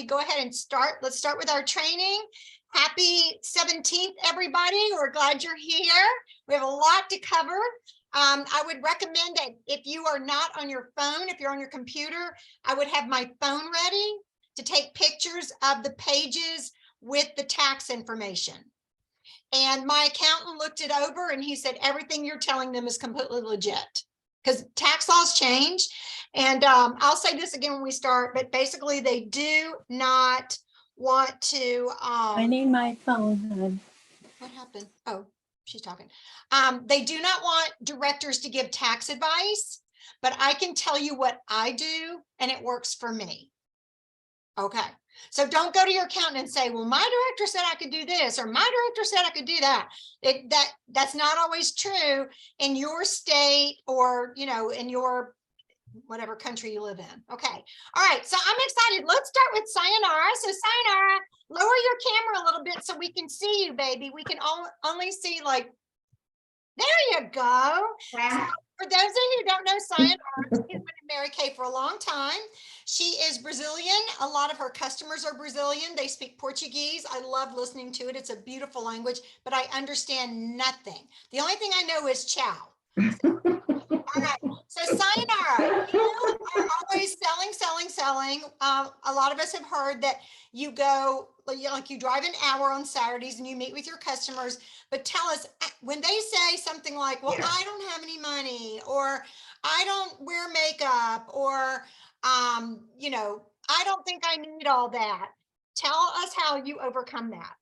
go ahead and start. Let's start with our training. Happy 17th, everybody. We're glad you're here. We have a lot to cover. I would recommend that if you are not on your phone, if you're on your computer, I would have my phone ready to take pictures of the pages with the tax information. And my accountant looked it over and he said, everything you're telling them is completely legit because tax laws change. And I'll say this again when we start, but basically they do not want to. I need my phone, hon. What happened? Oh, she's talking. They do not want directors to give tax advice, but I can tell you what I do and it works for me. Okay. So don't go to your accountant and say, well, my director said I could do this, or my director said I could do that. That's not always true in your state or, you know, in your whatever country you live in. Okay. All right. So I'm excited. Let's start with Sayonara. So Sayonara, lower your camera a little bit so we can see you, baby. We can only see like, there you go. Wow. For those of you who don't know Sayonara, she's been with Mary Kay for a long time. She is Brazilian. A lot of her customers are Brazilian. They speak Portuguese. I love listening to it. It's a beautiful language, but I understand nothing. The only thing I know is ciao. All right. So Sayonara, you are always selling. A lot of us have heard that you go, like you drive an hour on Saturdays and you meet with your customers, but tell us when they say something like, well, I don't have any money, or I don't wear makeup, or, you know, I don't think I need all that. Tell us how you overcome that.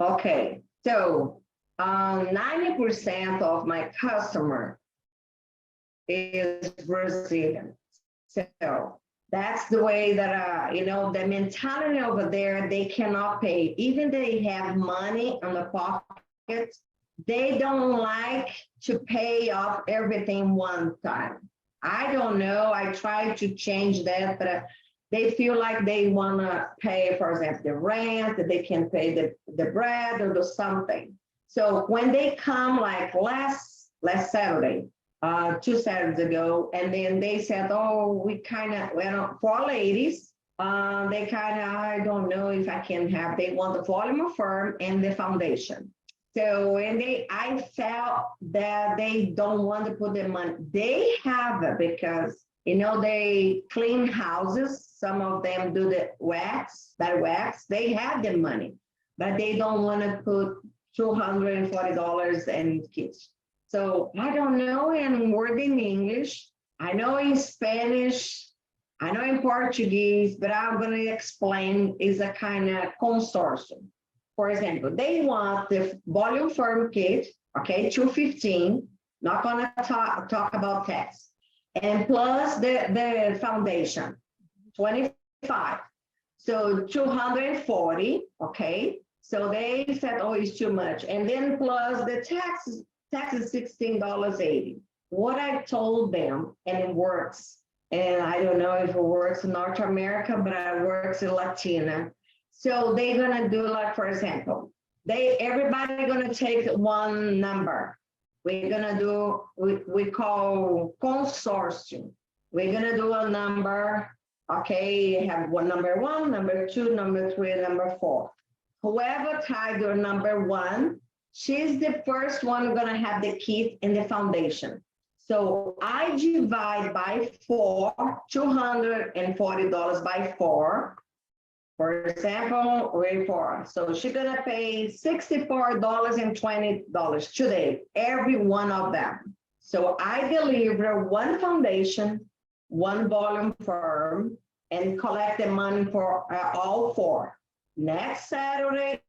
Okay, so 90% of my customer is Brazilian. So that's the way that, you know, the mentality over there, they cannot pay. Even they have money on the pocket, they don't like to pay off everything one time. I don't know, I try to change that, but they feel like they want to pay, for example, the rent, that they can pay the bread or do something. So when they come like last Saturday, 2 Saturdays ago, and then they said, oh, we kind of, well, for ladies, they kind of, I don't know if I can have, they want the volume of firm and the foundation. So, and I felt that they don't want to put their money, they have it because, you know, they clean houses. Some of them do the wax, they have the money, but they don't want to put $240 in kits. So I don't know in word in English, I know in Spanish, I know in Portuguese, but I'm going to explain is a kind of consortium. For example, they want the volume firm kit, okay, $215, not going to talk about tax, and plus the foundation, 25. So 240, okay. So they said, oh, it's too much. And then plus the tax is $16.80. What I told them, and it works, and I don't know if it works in North America, but it works in Latina. So they're gonna do like, for example, everybody gonna take one number. We're gonna do, we call consortium. We're gonna do a number, okay, have one number 1, number 2, number 3, number 4. Whoever tied your number 1, she's the first one gonna have the kit and the foundation. So I divide by 4, $240 by 4. For example, way 4. So she's gonna pay $64.20 today, every one of them. So I deliver one foundation, one volume firm, and collect the money for all 4. Next Saturday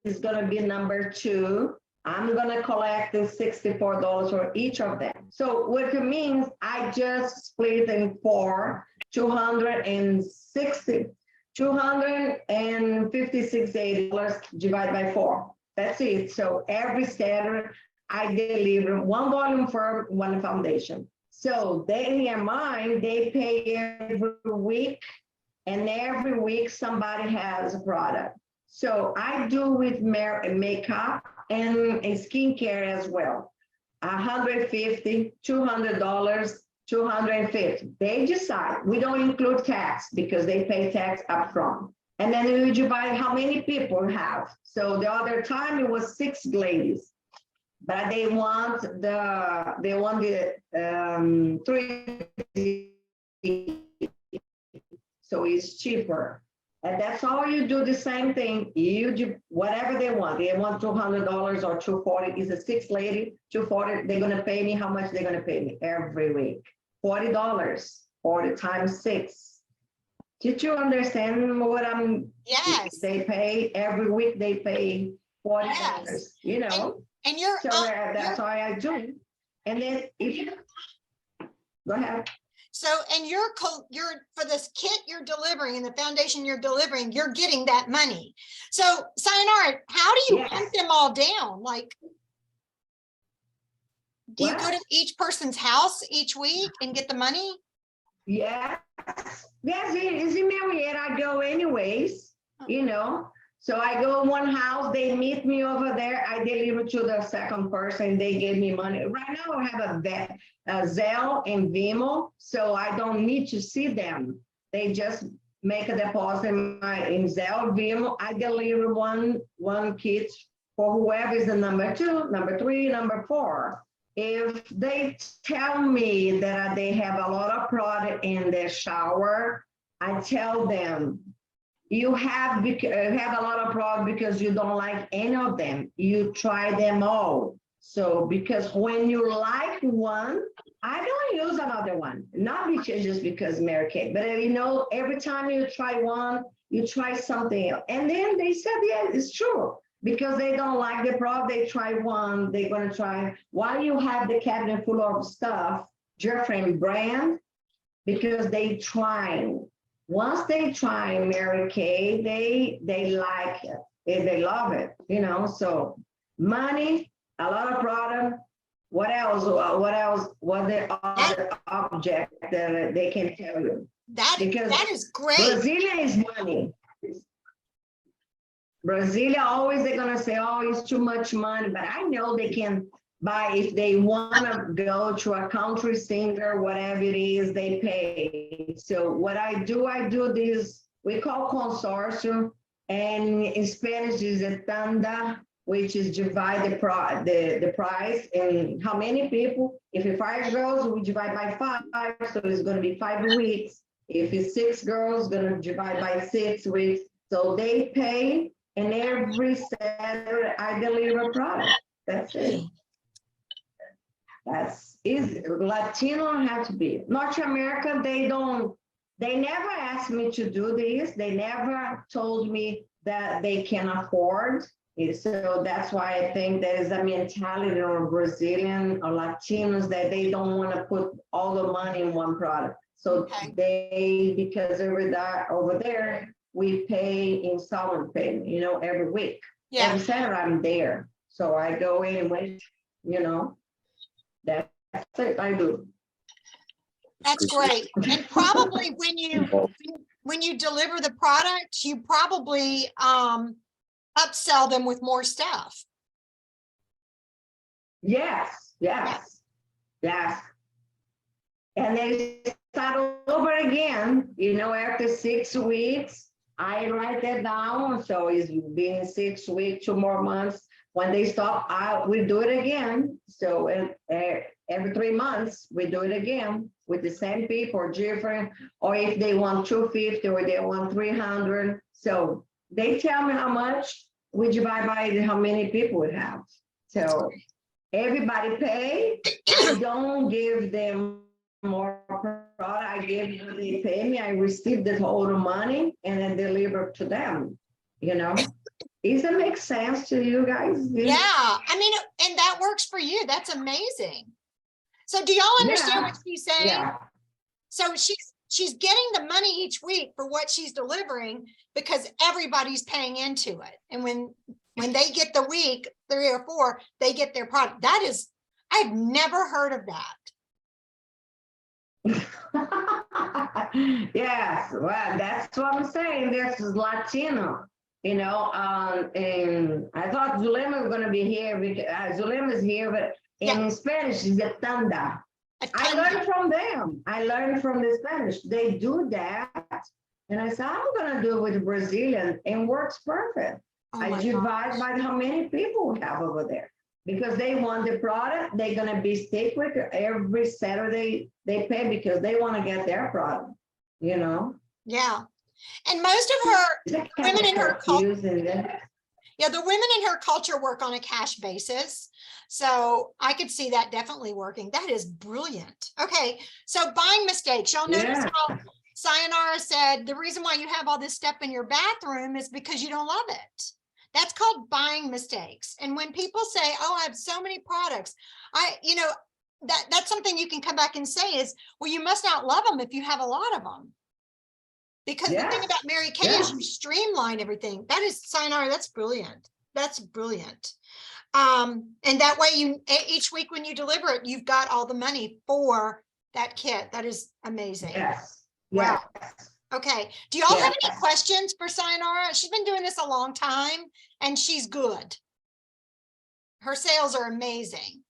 is going to be number 2. I'm going to collect the $64 for each of them. So what it means, I just split in 4, $256.80 divided by 4. That's it. So every Saturday, I deliver one volume firm, one foundation. So they in mind, they pay every week, and every week somebody has a product. So I do with makeup and skincare as well. $150, $200, 250. They decide. We don't include tax because they pay tax upfront. And then we divide how many people have. So the other time it was 6 ladies, but they want the 3. So it's cheaper. And that's all you do the same thing. You do whatever they want. They want $200 or $240. Is a 6 lady, $240. They're gonna pay me how much they're gonna pay me every week. $40, 40 times 6. Did you understand what I'm? Yes. They pay every week. They pay $40. Yes. You know. And you're So that's why I do. And then if you go ahead. so, and you're for this kit you're delivering and the foundation you're delivering, you're getting that money. So Sayonara, how do you Yes. hunt them all down? Like, do you What? go to each person's house each week and get the money? Yes, yes, it's in Marietta. I go anyways, you know. So I go one house, they meet me over there. I deliver to the second person. They give me money. Right now I have a Zelle and Venmo, so I don't need to see them. They just make a deposit in Zelle, Venmo. I deliver one kit for whoever is the number 2, number 3, number 4. If they tell me that they have a lot of product in their shower, I tell them, you have a lot of product because you don't like any of them. You try them all. So because when you like one, I don't use another one. Not just because Mary Kay, but you know, every time you try one, you try something else. And then they said, yeah, it's true. Because they don't like the product, they try one, they're gonna try. While you have the cabinet full of stuff, different brand, because they trying. Once they try Mary Kay, they like it, they love it, you know. So money, a lot of product. What else? What the other object that they can tell you? Because That is great. Brazilian is money. Brasilia, always they're gonna say, oh, it's too much money, but I know they can buy if they wanna go to a country singer, whatever it is, they pay. So what I do this, we call consortium, and in Spanish is a tanda, which is divide the price and how many people. If it's 5 girls, we divide by 5, so it's gonna be 5 weeks. If it's 6 girls, gonna divide by 6 weeks. So they pay. And every Saturday I deliver product. That's it. That's easy. Latino have to be. North America, they never asked me to do this. They never told me that they can afford. So that's why I think there is a mentality of Brazilian or Latinos that they don't want to put all the money in one product. So because over there, we pay installment payment, you know, every week. Yeah. Every Saturday I'm there. So I go in and wait, you know, that's it I do. That's great. And probably when you deliver the product, you probably upsell them with more stuff. Yes. And they start over again, you know, after 6 weeks. I write that down, so it's been 6 weeks, 2 more months. When they stop, we do it again. So every 3 months, we do it again with the same people or different, or if they want 250 or they want 300. So they tell me how much, we divide by how many people we have. So everybody pay. I don't give them more product. I give them, they pay me, I receive the total money and then deliver to them, you know. Does it make sense to you guys? Yeah, I mean, and that works for you. That's amazing. So do y'all understand what she's saying? Yeah. So she's getting the money each week for what she's delivering because everybody's paying into it. And when they get the week, 3 or 4, they get their product. That is, I've never heard of that. Yes, well, that's what I'm saying. This is Latino, you know. And I thought Zulema was going to be here because Zulema is here, but in Spanish is a tanda. I ton. learned from them. I learned from the Spanish. They do that. And I said, I'm gonna do it with Brazilian and works perfect. Oh I my divide gosh. by how many people we have over there. Because they want the product, they're gonna be stick with it every Saturday they pay because they want to get their product, you know? Yeah. And most of her They women in her culture, confused and then, yeah, the women in her culture work on a cash basis. So I could see that definitely working. That is brilliant. Okay. So buying mistakes, y'all notice yeah, how Sayonara said the reason why you have all this stuff in your bathroom is because you don't love it. That's called buying mistakes. And when people say, oh, I have so many products, that's something you can come back and say is, well, you must not love them if you have a lot of them. Because the thing yes, about Mary Kay is you streamline everything. That is Sayonara, that's brilliant. That's brilliant. And that way each week when you deliver it, you've got all the money for that kit. That is amazing. yes, Wow. yes. Okay. Do y'all have any Yes. questions for Sayonara? She's been doing this a long time and she's good. Her sales are amazing.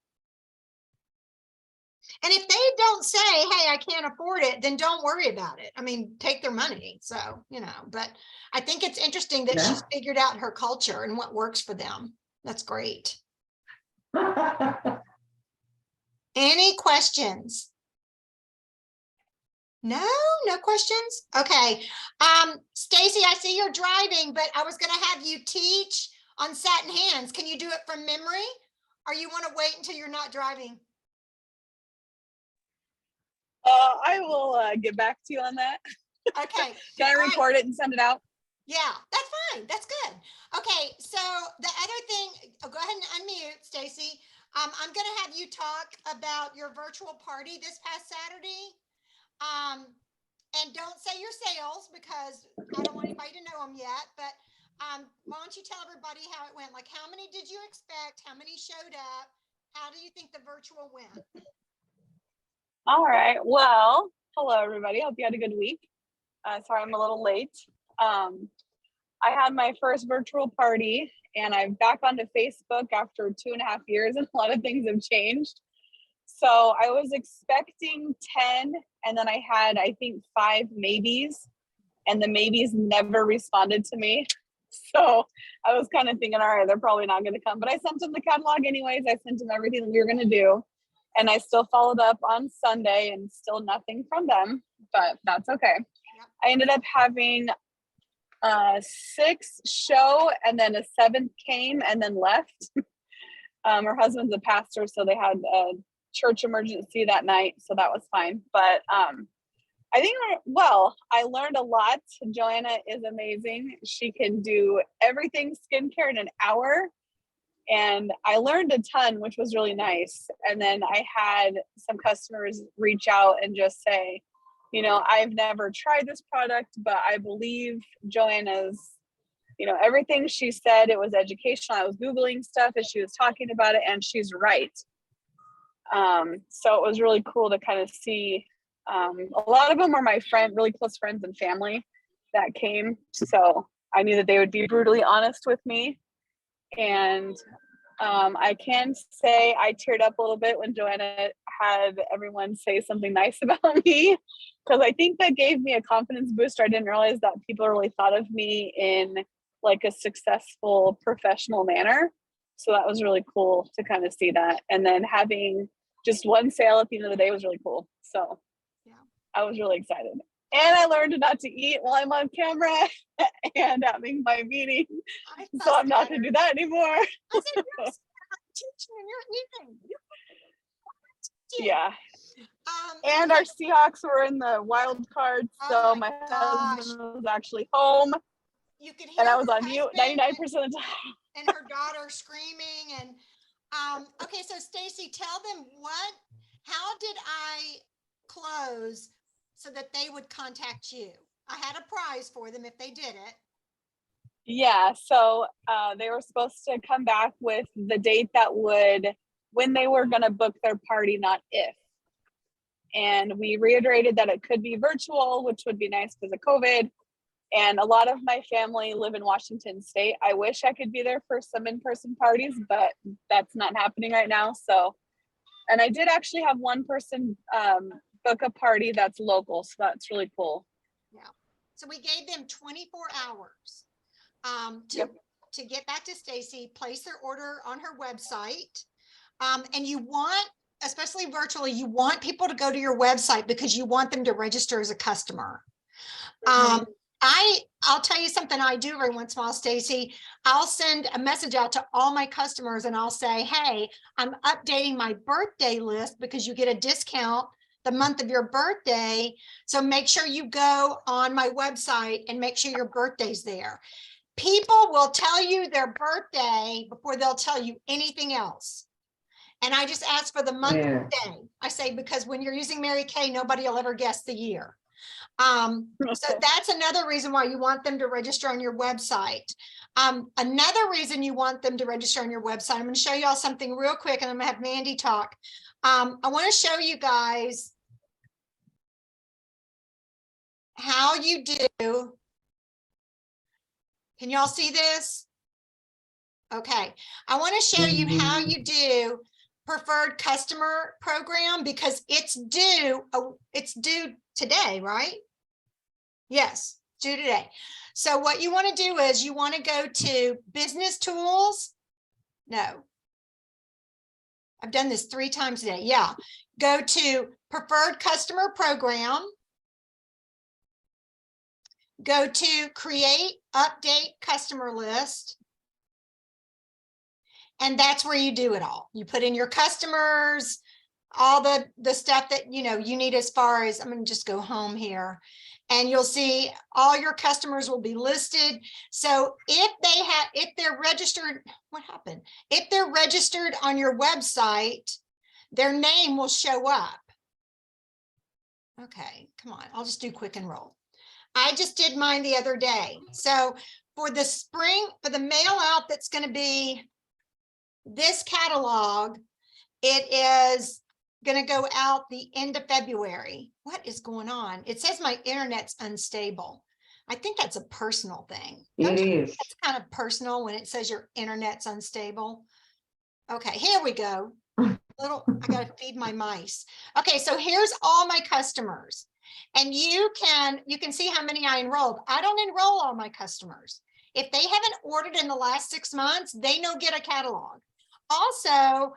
And if they don't say, hey, I can't afford it, then don't worry about it. I mean, take their money. So, but I think it's interesting that she's figured out her culture and what works for them. That's great. Any questions? No questions. Okay. Stacy, I see you're driving, but I was going to have you teach on satin hands. Can you do it from memory? Or you want to wait until you're not driving? I will get back to you on that. Okay. Can I record it and send it out? Yeah, that's fine. That's good. Okay, so the other thing, go ahead and unmute, Stacy. I'm going to have you talk about your virtual party this past Saturday. And don't say your sales because I don't want anybody to know them yet. But why don't you tell everybody how it went? Like, how many did you expect? How many showed up? How do you think the virtual went? All right. Well, hello, everybody. Hope you had a good week. Sorry, I'm a little late. I had my first virtual party and I'm back onto Facebook after 2.5 years and a lot of things have changed. So I was expecting 10 and then I had, I think, 5 maybes and the maybes never responded to me. So I was kind of thinking, all right, they're probably not going to come, but I sent them the catalog anyways. I sent them everything that we were going to do. And I still followed up on Sunday and still nothing from them, but that's okay. Yep. I ended up having 6 show and then a 7th came and then left. Her husband's a pastor, so they had a church emergency that night, so that was fine. But I think, well, I learned a lot. Joanna is amazing. She can do everything skincare in an hour. And I learned a ton, which was really nice. And then I had some customers reach out and just say, I've never tried this product, but I believe Joanna's, everything she said, it was educational. I was Googling stuff as she was talking about it, and she's right. So it was really cool to kind of see. A lot of them were my really close friends and family that came. So I knew that they would be brutally honest with me. And I can say I teared up a little bit when Joanna had everyone say something nice about me, because I think that gave me a confidence booster. I didn't realize that people really thought of me in like a successful professional manner. So that was really cool to kind of see that. And then having just one sale at the end of the day was really cool. So yeah, I was really excited. And I learned not to eat while I'm on camera and having my meeting. So I'm not going to do that anymore. I said, you're teaching and you're eating. Yeah. And our Seahawks were in the wild card. So my husband was actually home. You could hear and I was on mute 99% of the time. And her daughter screaming. And okay, so Stacy, tell them how did I close so that they would contact you? I had a prize for them if they did it. Yeah, so they were supposed to come back with the date when they were going to book their party, not if. And we reiterated that it could be virtual, which would be nice because of COVID. And a lot of my family live in Washington State. I wish I could be there for some in-person parties, but that's not happening right now. So And I did actually have one person book a party that's local, so that's really cool. So we gave them 24 hours to, Yep. to get back to Stacy, place their order on her website. And you want, especially virtually, you want people to go to your website because you want them to register as a customer. I'll tell you something I do every once in a while, Stacy. I'll send a message out to all my customers and I'll say, hey, I'm updating my birthday list because you get a discount the month of your birthday. So make sure you go on my website and make sure your birthday's there. People will tell you their birthday before they'll tell you anything else. And I just ask for the month and day. I say, because when you're using Mary Kay, nobody will ever guess the year. So that's another reason why you want them to register on your website. Another reason you want them to register on your website, I'm going to show you all something real quick and I'm going to have Mandy talk. I want to show you guys how you do. Can you all see this? Okay. I want to show you how you do preferred customer program because it's due today, right? Yes, due today. So what you want to do is you want to go to business tools. No. I've done this 3 times today. Yeah. Go to preferred customer program. Go to create update customer list. And that's where you do it all. You put in your customers, all the stuff that you need as far as, I'm going to just go home here. And you'll see all your customers will be listed. So if they're registered, what happened? If they're registered on your website, their name will show up. Okay, come on. I'll just do quick enroll. I just did mine the other day. So for the spring, for the mail out, that's going to be this catalog, it is going to go out the end of February. What is going on? It says my internet's unstable. I think that's a personal thing. It is. It's kind of personal when it says your internet's unstable. Okay, here we go. I got to feed my mice. Okay, so here's all my customers. And you can see how many I enrolled. I don't enroll all my customers. If they haven't ordered in the last 6 months, they don't get a catalog. Also,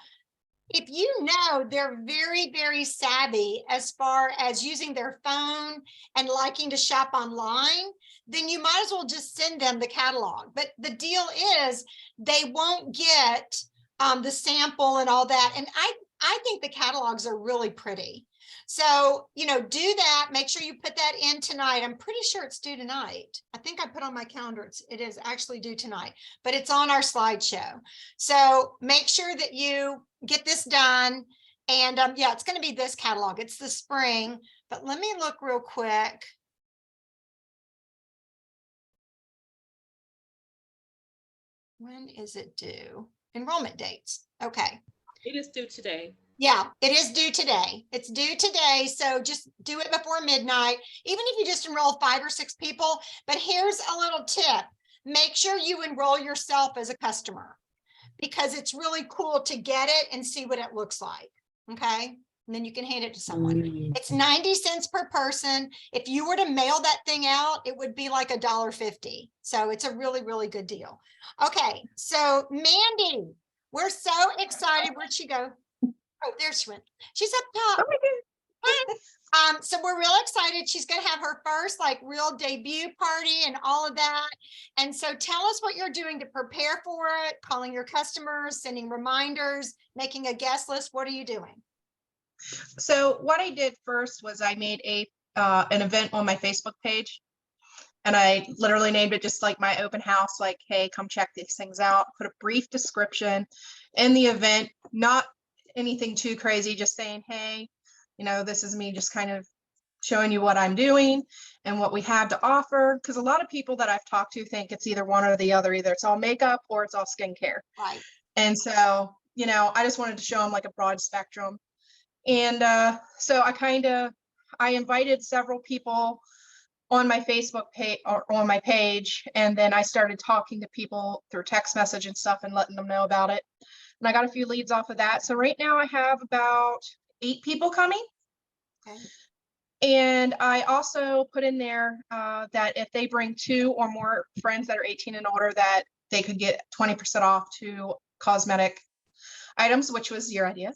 if you know they're very, very savvy as far as using their phone and liking to shop online, then you might as well just send them the catalog. But the deal is they won't get the sample and all that. And I think the catalogs are really pretty. So, do that. Make sure you put that in tonight. I'm pretty sure it's due tonight. I think I put on my calendar. It is actually due tonight, but it's on our slideshow. So make sure that you get this done. And yeah, it's going to be this catalog. It's the spring, but let me look real quick. When is it due? Enrollment dates. Okay. It is due today. Yeah, it is due today. It's due today. So just do it before midnight, even if you just enroll 5 or 6 people. But here's a little tip. Make sure you enroll yourself as a customer because it's really cool to get it and see what it looks like. Okay. And then you can hand it to someone. It's 90 cents per person. If you were to mail that thing out, it would be like $1.50. So it's a really, really good deal. Okay. So Mandy, we're so excited. Where'd she go? Oh, there she went. She's up top. Oh, so we're real excited. She's going to have her first real debut party and all of that. And so tell us what you're doing to prepare for it, calling your customers, sending reminders, making a guest list. What are you doing? So what I did first was I made an event on my Facebook page. And I literally named it just like my open house, like, hey, come check these things out. Put a brief description in the event, not anything too crazy, just saying, hey, this is me just kind of showing you what I'm doing and what we have to offer. Because a lot of people that I've talked to think it's either one or the other. Either it's all makeup or it's all skincare. Right. And so, I just wanted to show them like a broad spectrum. And so I invited several people on my Facebook page or on my page. And then I started talking to people through text message and stuff and letting them know about it. And I got a few leads off of that. So right now I have about 8 people coming. Okay. And I also put in there that if they bring 2 or more friends that are 18 and older, that they could get 20% off to cosmetic items, which was your idea.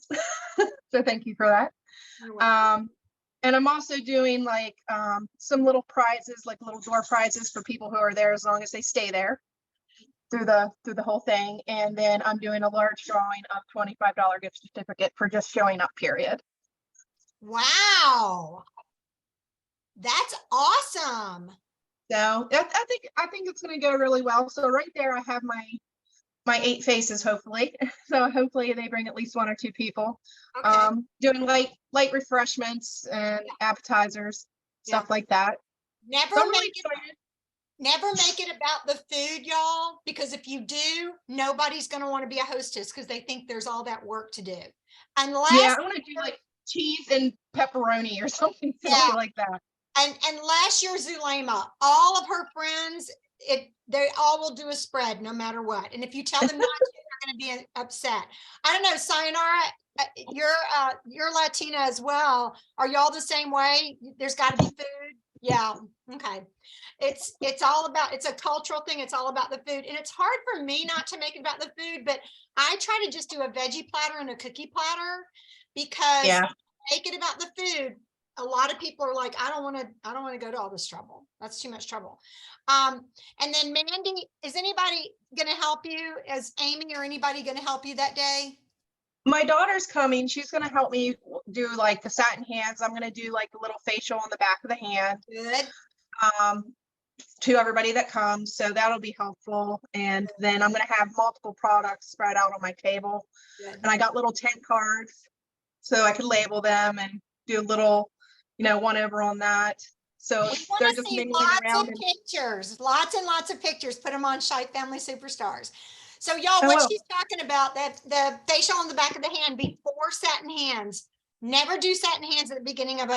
So thank you for that. You're welcome. And I'm also doing like some little prizes, like little door prizes for people who are there as long as they stay there through the whole thing. And then I'm doing a large drawing of $25 gift certificate for just showing up, period. Wow. That's awesome. So I think it's going to go really well. So right there, I have my 8 faces, hopefully. So hopefully they bring at least 1 or 2 people. Okay. Doing light refreshments and appetizers, stuff like that. Never So I'm make really it, excited. never make it about the food, y'all, because if you do, nobody's going to want to be a hostess because they think there's all that work to do. Unless, Yeah, I want to do like cheese and pepperoni or something silly Yeah. like that. and unless you're Zulema, all of her friends, they all will do a spread no matter what. And if you tell them not to, they're going to be upset. I don't know, Sayonara, you're Latina as well. Are y'all the same way? There's got to be food. Yeah. Okay. It's all about, it's a cultural thing. It's all about the food. And it's hard for me not to make it about the food, but I try to just do a veggie platter and a cookie platter because Yeah. make it about the food. A lot of people are like, I don't want to go to all this trouble. That's too much trouble. And then Mandy, is anybody going to help you? Is Amy or anybody going to help you that day? My daughter's coming. She's going to help me do like the satin hands. I'm going to do like a little facial on the back of the hand. Good. To everybody that comes. So that'll be helpful. And then I'm going to have multiple products spread out on my table. Good. And I got little 10 cards so I can label them and do a little, one over on that. So We they're want to just see mingling lots around. of pictures, lots and lots of pictures. Put them on Shite Family Superstars. So y'all, I what will. she's talking about, that the facial on the back of the hand before satin hands. Never do satin hands at the beginning of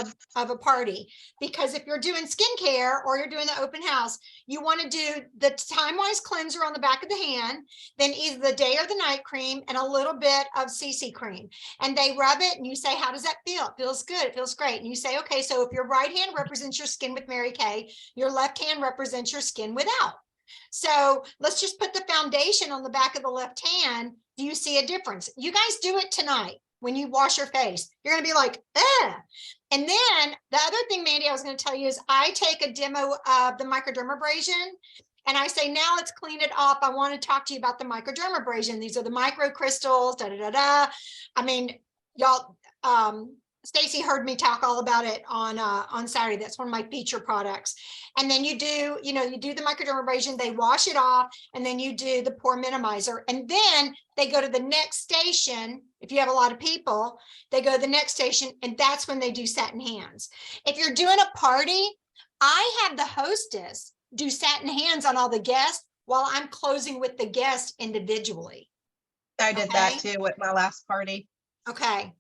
a party, because if you're doing skincare or you're doing the open house, you want to do the Time-Wise cleanser on the back of the hand, then either the day or the night cream and a little bit of CC cream. And they rub it and you say, how does that feel? It feels good. It feels great. And you say, okay, so if your right hand represents your skin with Mary Kay, your left hand represents your skin without. So let's just put the foundation on the back of the left hand. Do you see a difference? You guys do it tonight. When you wash your face, you're going to be like, eh. And then the other thing, Mandy, I was going to tell you is I take a demo of the microdermabrasion and I say, now let's clean it up. I want to talk to you about the microdermabrasion. These are the microcrystals, da, da, da, da. I mean, y'all, Stacy heard me talk all about it on Saturday. That's one of my feature products. And then you do the microdermabrasion, they wash it off, and then you do the pore minimizer. And then they go to the next station. If you have a lot of people, they go to the next station, and that's when they do satin hands. If you're doing a party, I have the hostess do satin hands on all the guests while I'm closing with the guests individually. I did that too at my last party. Okay.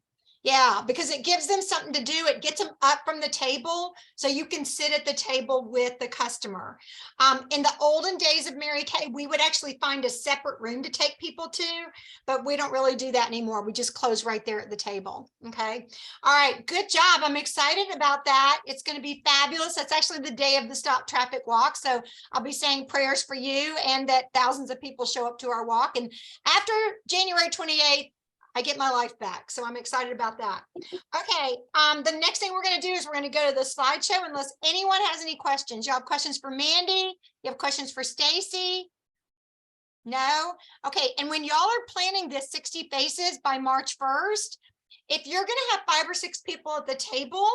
Yeah, because it gives them something to do. It gets them up from the table so you can sit at the table with the customer. In the olden days of Mary Kay, we would actually find a separate room to take people to, but we don't really do that anymore. We just close right there at the table. Okay. All right. Good job. I'm excited about that. It's going to be fabulous. That's actually the day of the Stop Traffic Walk. So I'll be saying prayers for you and that thousands of people show up to our walk. And after January 28th, I get my life back. So I'm excited about that. Okay. The next thing we're going to do is we're going to go to the slideshow unless anyone has any questions. You have questions for Mandy? You have questions for Stacy? No? Okay. And when y'all are planning this 60 faces by March 1st, if you're going to have 5 or 6 people at the table,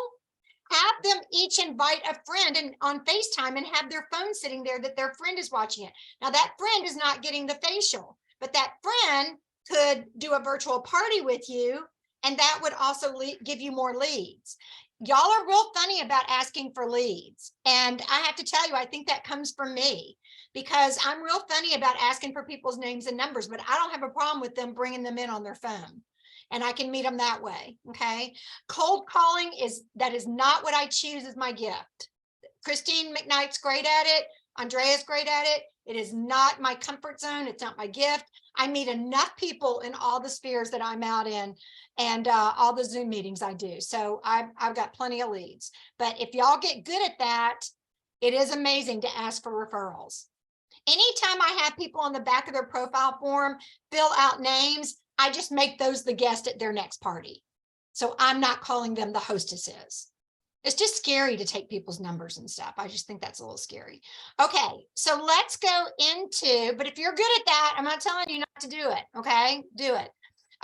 have them each invite a friend and on FaceTime and have their phone sitting there that their friend is watching it. Now that friend is not getting the facial, but that friend could do a virtual party with you, and that would also give you more leads. Y'all are real funny about asking for leads. And I have to tell you, I think that comes from me because I'm real funny about asking for people's names and numbers, but I don't have a problem with them bringing them in on their phone. And I can meet them that way, okay? Cold calling that is not what I choose as my gift. Christine McKnight's great at it. Andrea's great at it. It is not my comfort zone. It's not my gift. I meet enough people in all the spheres that I'm out in and all the Zoom meetings I do. So I've got plenty of leads. But if y'all get good at that, it is amazing to ask for referrals. Anytime I have people on the back of their profile form fill out names, I just make those the guest at their next party. So I'm not calling them the hostesses. It's just scary to take people's numbers and stuff. I just think that's a little scary. Okay, so let's go into, but if you're good at that, I'm not telling you not to do it, okay? Do it.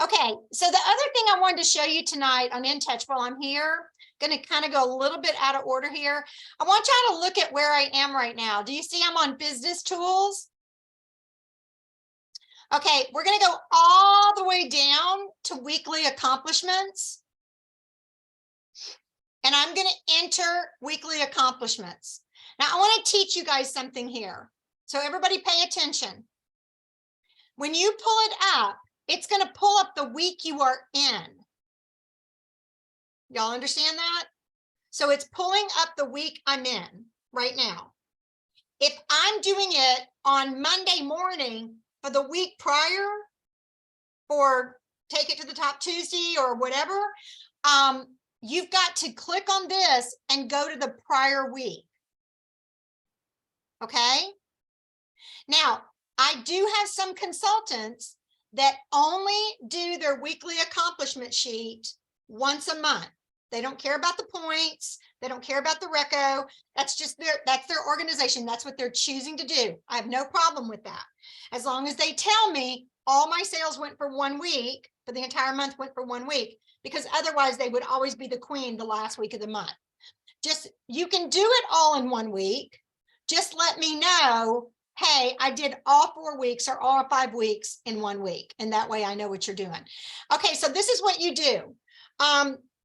Okay, so the other thing I wanted to show you tonight on InTouch while I'm here, gonna kind of go a little bit out of order here. I want y'all to look at where I am right now. Do you see I'm on business tools? Okay, we're gonna go all the way down to weekly accomplishments. And I'm going to enter weekly accomplishments. Now, I want to teach you guys something here. So everybody pay attention. When you pull it up, it's going to pull up the week you are in. Y'all understand that? So it's pulling up the week I'm in right now. If I'm doing it on Monday morning for the week prior, or take it to the top Tuesday or whatever, you've got to click on this and go to the prior week. Okay. Now, I do have some consultants that only do their weekly accomplishment sheet once a month. They don't care about the points. They don't care about the reco. That's just that's their organization. That's what they're choosing to do. I have no problem with that. As long as they tell me all my sales went for 1 week, for the entire month went for 1 week, because otherwise they would always be the queen the last week of the month. Just, you can do it all in 1 week. Just let me know, hey, I did all 4 weeks or all 5 weeks in 1 week. And that way I know what you're doing. Okay, so this is what you do.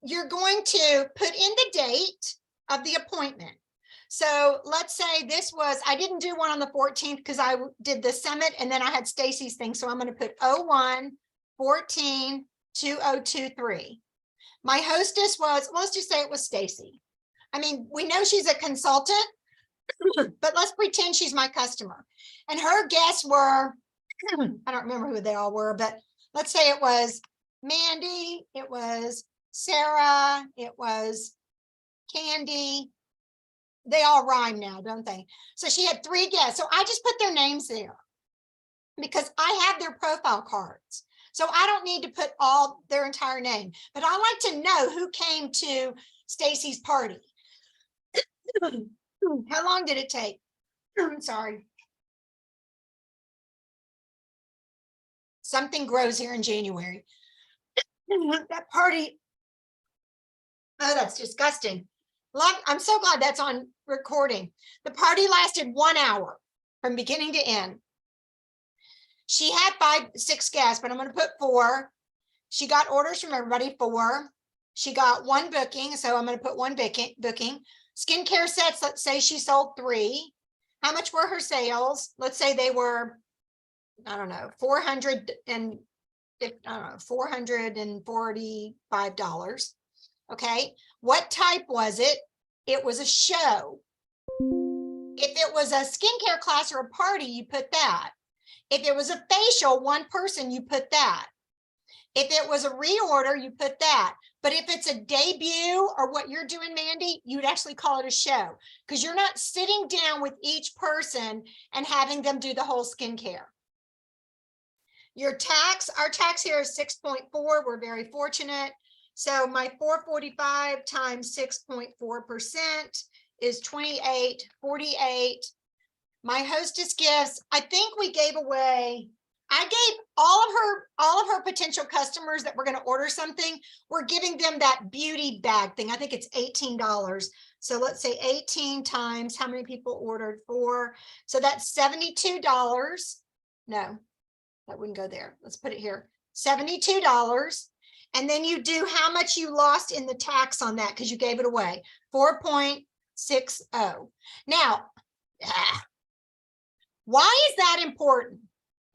You're going to put in the date of the appointment. So let's say this was, I didn't do one on the 14th because I did the summit and then I had Stacy's thing. So I'm going to put 01/14/2023. My hostess was, let's just say it was Stacy. I mean, we know she's a consultant, but let's pretend she's my customer. And her guests were, I don't remember who they all were, but let's say it was Mandy, it was Sarah, it was Candy. They all rhyme now, don't they? So she had 3 guests. So I just put their names there because I have their profile cards. So I don't need to put all their entire name, but I like to know who came to Stacy's party. How long did it take? I'm sorry. Something grows here in January. That party. Oh, that's disgusting. I'm so glad that's on recording. The party lasted 1 hour from beginning to end. She had 6 guests, but I'm going to put 4. She got orders from everybody, 4. She got 1 booking, so I'm going to put 1 booking. Skincare sets, let's say she sold 3. How much were her sales? Let's say they were, I don't know, $445. Okay, what type was it? It was a show. If it was a skincare class or a party, you put that. If it was a facial, 1 person, you put that. If it was a reorder, you put that. But if it's a debut or what you're doing, Mandy, you'd actually call it a show because you're not sitting down with each person and having them do the whole skincare. Your tax, our tax here is 6.4. We're very fortunate. So my 445 times 6.4% is 28.48. My hostess gifts, I think we gave away, I gave all of her potential customers that were going to order something, we're giving them that beauty bag thing. I think it's $18. So let's say 18 times how many people ordered 4. So that's $72. No, that wouldn't go there. Let's put it here. $72. And then you do how much you lost in the tax on that because you gave it away, 4.60. Now, why is that important?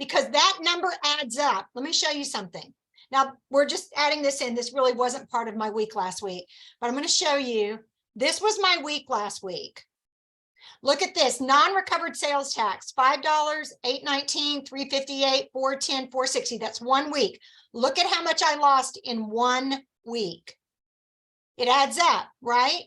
Because that number adds up. Let me show you something. Now, we're just adding this in. This really wasn't part of my week last week, but I'm going to show you. This was my week last week. Look at this, non-recovered sales tax, $5, $8.19, $3.58, $4.10, $4.60. That's 1 week. Look at how much I lost in 1 week. It adds up, right?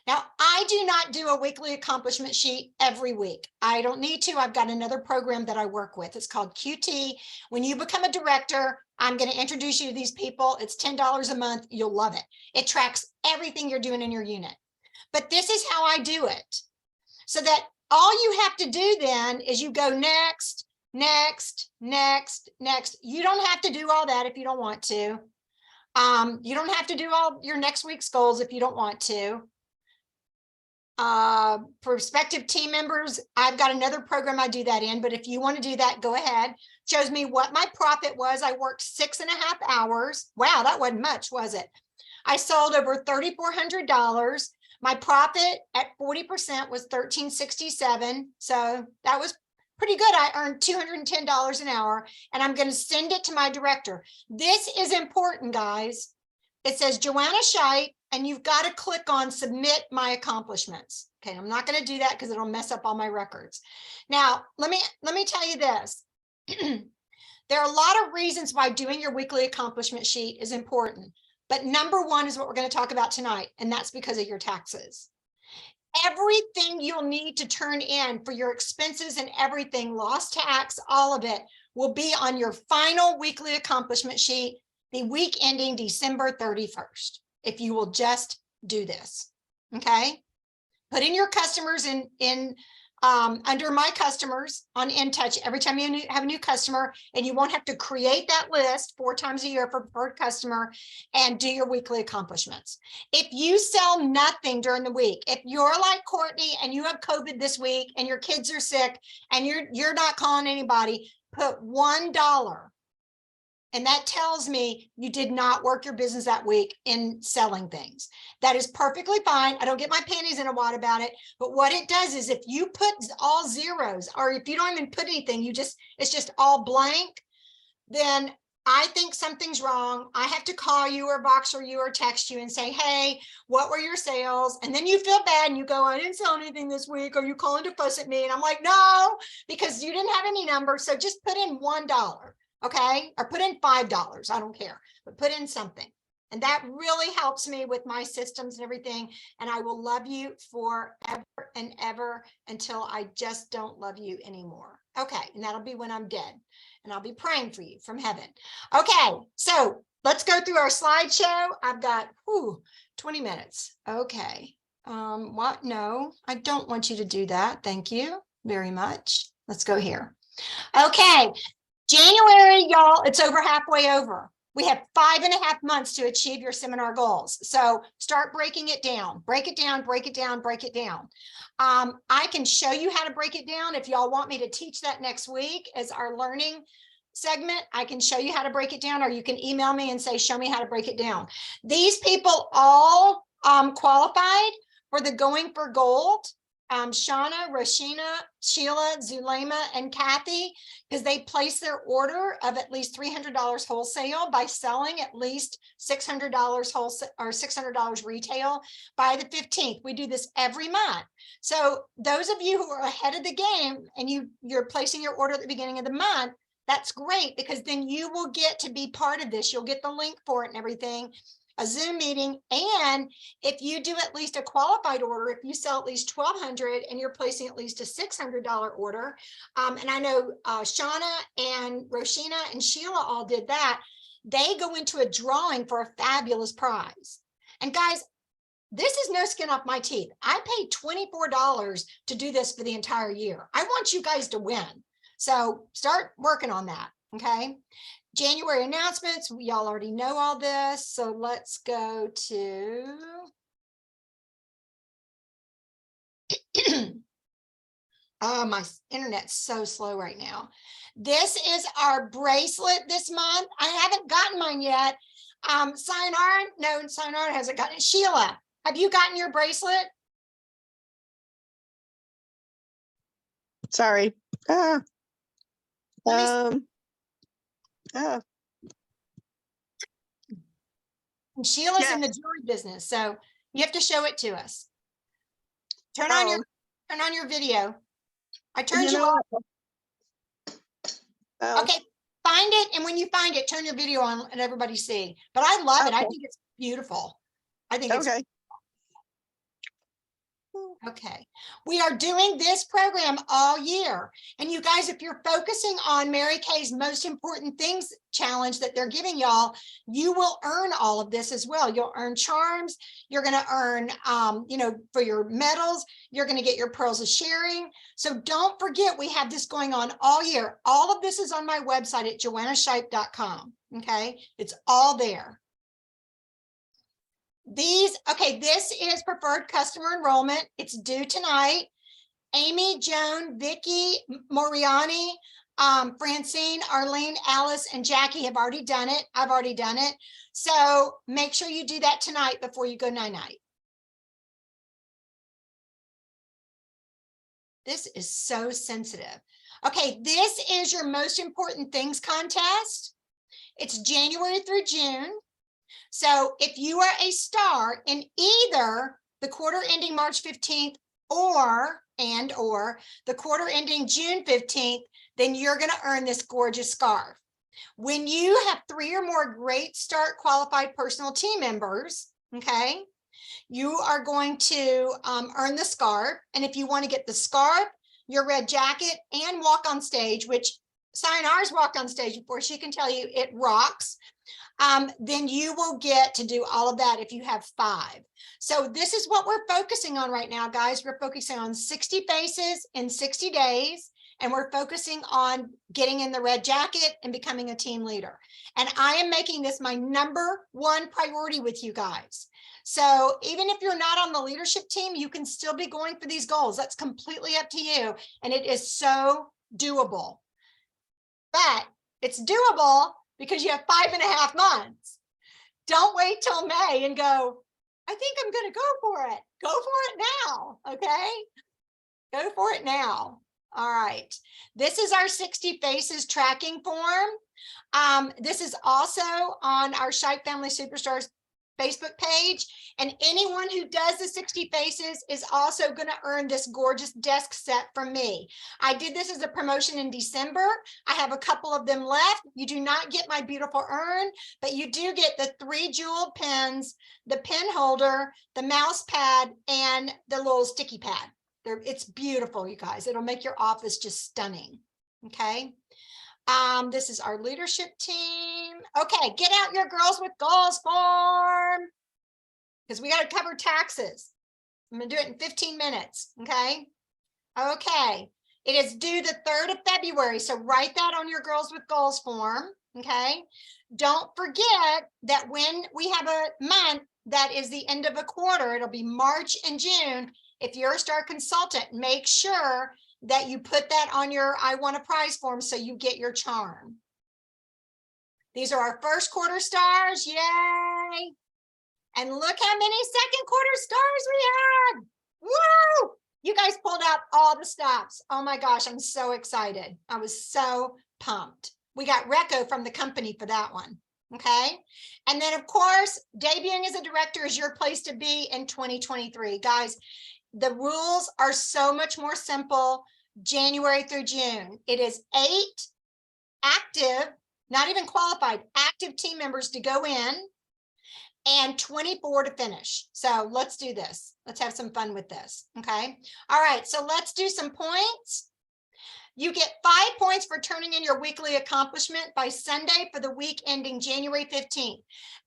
Now, I do not do a weekly accomplishment sheet every week. I don't need to. I've got another program that I work with. It's called QT. When you become a director, I'm going to introduce you to these people. It's $10 a month. You'll love it. It tracks everything you're doing in your unit. But this is how I do it. So that all you have to do then is you go next, next, next, next. You don't have to do all that if you don't want to. You don't have to do all your next week's goals if you don't want to. Prospective team members, I've got another program I do that in, but if you want to do that, go ahead. Shows me what my profit was. I worked 6.5 hours. Wow, that wasn't much, was it? I sold over $3,400. My profit at 40% was $13.67. So that was pretty good. I earned $210 an hour, and I'm going to send it to my director. This is important, guys. It says Joanna Scheit, and you've got to click on submit my accomplishments. Okay, I'm not going to do that because it'll mess up all my records. Now, let me tell you this. There are a lot of reasons why doing your weekly accomplishment sheet is important. But number one is what we're going to talk about tonight, and that's because of your taxes. Everything you'll need to turn in for your expenses and everything, lost tax, all of it, will be on your final weekly accomplishment sheet, the week ending December 31st, if you will just do this, okay? Put in your customers under my customers on InTouch every time you have a new customer, and you won't have to create that list 4 times a year for per customer, and do your weekly accomplishments. If you sell nothing during the week, if you're like Courtney and you have COVID this week and your kids are sick and you're not calling anybody, put $1. And that tells me you did not work your business that week in selling things. That is perfectly fine. I don't get my panties in a wad about it. But what it does is if you put all zeros, or if you don't even put anything, it's just all blank, then I think something's wrong. I have to call you or Voxer you or text you and say, hey, what were your sales? And then you feel bad and you go, I didn't sell anything this week. Are you calling to fuss at me? And I'm like, no, because you didn't have any numbers. So just put in $1. Okay, or put in $5, I don't care, but put in something. And that really helps me with my systems and everything. And I will love you forever and ever until I just don't love you anymore. Okay, and that'll be when I'm dead. And I'll be praying for you from heaven. Okay, so let's go through our slideshow. I've got 20 minutes. Okay, what? No, I don't want you to do that. Thank you very much. Let's go here. Okay. January, y'all, it's over halfway over. We have 5.5 months to achieve your seminar goals. So start breaking it down, break it down, break it down, break it down. I can show you how to break it down. If y'all want me to teach that next week as our learning segment, I can show you how to break it down, or you can email me and say, show me how to break it down. These people all qualified for the Going for Gold. Shauna, Roshina, Sheila, Zulema, and Kathy, because they placed their order of at least $300 wholesale by selling at least $600 wholesale or $600 retail by the 15th. We do this every month. So those of you who are ahead of the game and you're placing your order at the beginning of the month, that's great, because then you will get to be part of this. You'll get the link for it and everything. A Zoom meeting. And if you do at least a qualified order, if you sell at least 1,200 and you're placing at least a $600 order, and I know Shauna and Roshina and Sheila all did that, they go into a drawing for a fabulous prize. And guys, this is no skin off my teeth. I paid $24 to do this for the entire year. I want you guys to win. So start working on that. Okay. January announcements, y'all already know all this. So let's go to oh, my internet's so slow right now. This is our bracelet this month. I haven't gotten mine yet. Sayonara, no, Sayonara hasn't gotten it. Sheila, have you gotten your bracelet? Sorry. Sheila's in the Yes. jewelry business, so you have to show it to us. Turn on your Turn on your video. I turned You you know, on. oh, Okay, find it, and when you find it, turn your video on and everybody see. But I love it. I Okay. think it's beautiful. I think it's okay. okay. We are doing this program all year. And you guys, if you're focusing on Mary Kay's most important things challenge that they're giving y'all, you will earn all of this as well. You'll earn charms. You're going to earn, for your medals, you're going to get your pearls of sharing. So don't forget, we have this going on all year. All of this is on my website at joannashipe.com. Okay. It's all there. This is preferred customer enrollment. It's due tonight. Amy, Joan, Vicky, Moriani, Francine, Arlene, Alice, and Jackie have already done it. I've already done it. So make sure you do that tonight before you go night-night. This is so sensitive. Okay, this is your most important things contest. It's January through June. So if you are a star in either the quarter ending March 15th or the quarter ending June 15th, then you're going to earn this gorgeous scarf. When you have 3 or more great start qualified personal team members, okay, you are going to earn the scarf. And if you want to get the scarf, your red jacket, and walk on stage, which Sayonara's walked on stage before, she can tell you it rocks. Then you will get to do all of that if you have 5. So this is what we're focusing on right now, guys. We're focusing on 60 faces in 60 days, and we're focusing on getting in the red jacket and becoming a team leader. And I am making this my #1 priority with you guys. So even if you're not on the leadership team, you can still be going for these goals. That's completely up to you. And it is so doable. But it's doable because you have 5.5 months. Don't wait till May and go, I think I'm going to go for it. Go for it now. Okay. Go for it now. All right. This is our 60 faces tracking form. This is also on our Shipe Family Superstars Facebook page. And anyone who does the 60 faces is also going to earn this gorgeous desk set from me. I did this as a promotion in December. I have a couple of them left. You do not get my beautiful urn, but you do get the 3 jeweled pens, the pen holder, the mouse pad, and the little sticky pad. It's beautiful, you guys. It'll make your office just stunning. Okay. This is our leadership team. Okay, get out your girls with goals form because we got to cover taxes. I'm going to do it in 15 minutes. Okay. Okay. It is due the 3rd of February. So write that on your girls with goals form. Okay. Don't forget that when we have a month that is the end of a quarter, it'll be March and June. If you're a star consultant, make sure that you put that on your I want a prize form so you get your charm. These are our first quarter stars. Yay. And look how many second quarter stars we had. Woo! You guys pulled out all the stops. Oh my gosh, I'm so excited. I was so pumped. We got Recco from the company for that one. Okay. And then of course, debuting as a director is your place to be in 2023. Guys, the rules are so much more simple. January through June. It is 8 active, not even qualified, active team members to go in and 24 to finish. So let's do this. Let's have some fun with this. Okay. All right. So let's do some points. You get 5 points for turning in your weekly accomplishment by Sunday for the week ending January 15th.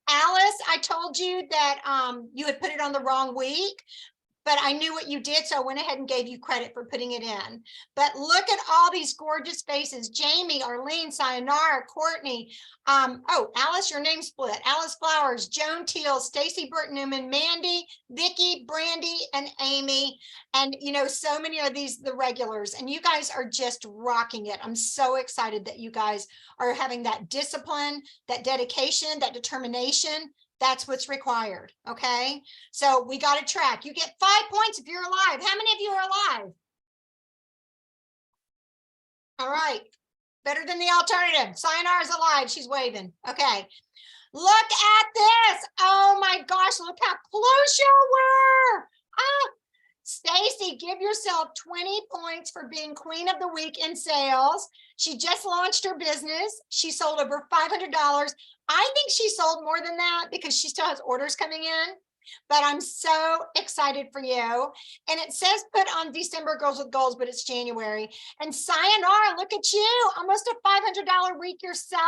Alice, I told you that you had put it on the wrong week, but I knew what you did, so I went ahead and gave you credit for putting it in. But look at all these gorgeous faces. Jamie, Arlene, Sayonara, Courtney. Alice, your name split. Alice Flowers, Joan Teal, Stacy Burton-Newman, Mandy, Vicky, Brandy, and Amy. And, so many of these, the regulars. And you guys are just rocking it. I'm so excited that you guys are having that discipline, that dedication, that determination. That's what's required. Okay. So we got to track. You get 5 points if you're alive. How many of you are alive? All right. Better than the alternative. Sayonara's alive. She's waving. Okay. Look at this. Oh my gosh. Look how close you were. Stacy, give yourself 20 points for being queen of the week in sales. She just launched her business. She sold over $500. I think she sold more than that because she still has orders coming in. But I'm so excited for you. And it says put on December Girls with Goals, but it's January. And sayonara, look at you, almost a $500 week yourself.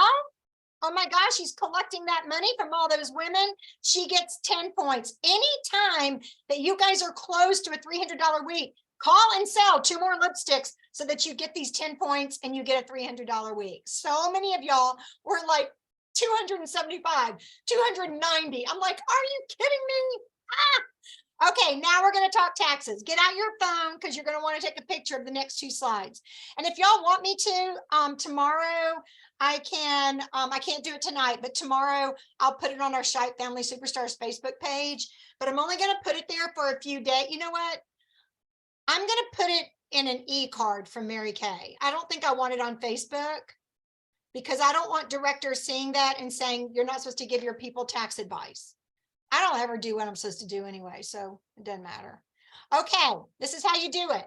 Oh my gosh, she's collecting that money from all those women. She gets 10 points. Anytime that you guys are close to a $300 week, call and sell 2 more lipsticks so that you get these 10 points and you get a $300 week. So many of y'all were like 275, 290. I'm like, are you kidding me? Ah! Okay, now we're going to talk taxes. Get out your phone because you're going to want to take a picture of the next 2 slides. And if y'all want me to, tomorrow, I can't do it tonight, but tomorrow I'll put it on our Shite Family Superstars Facebook page, but I'm only going to put it there for a few days. You know what? I'm going to put it in an e-card from Mary Kay. I don't think I want it on Facebook because I don't want directors seeing that and saying, you're not supposed to give your people tax advice. I don't ever do what I'm supposed to do anyway, so it doesn't matter. Okay, this is how you do it.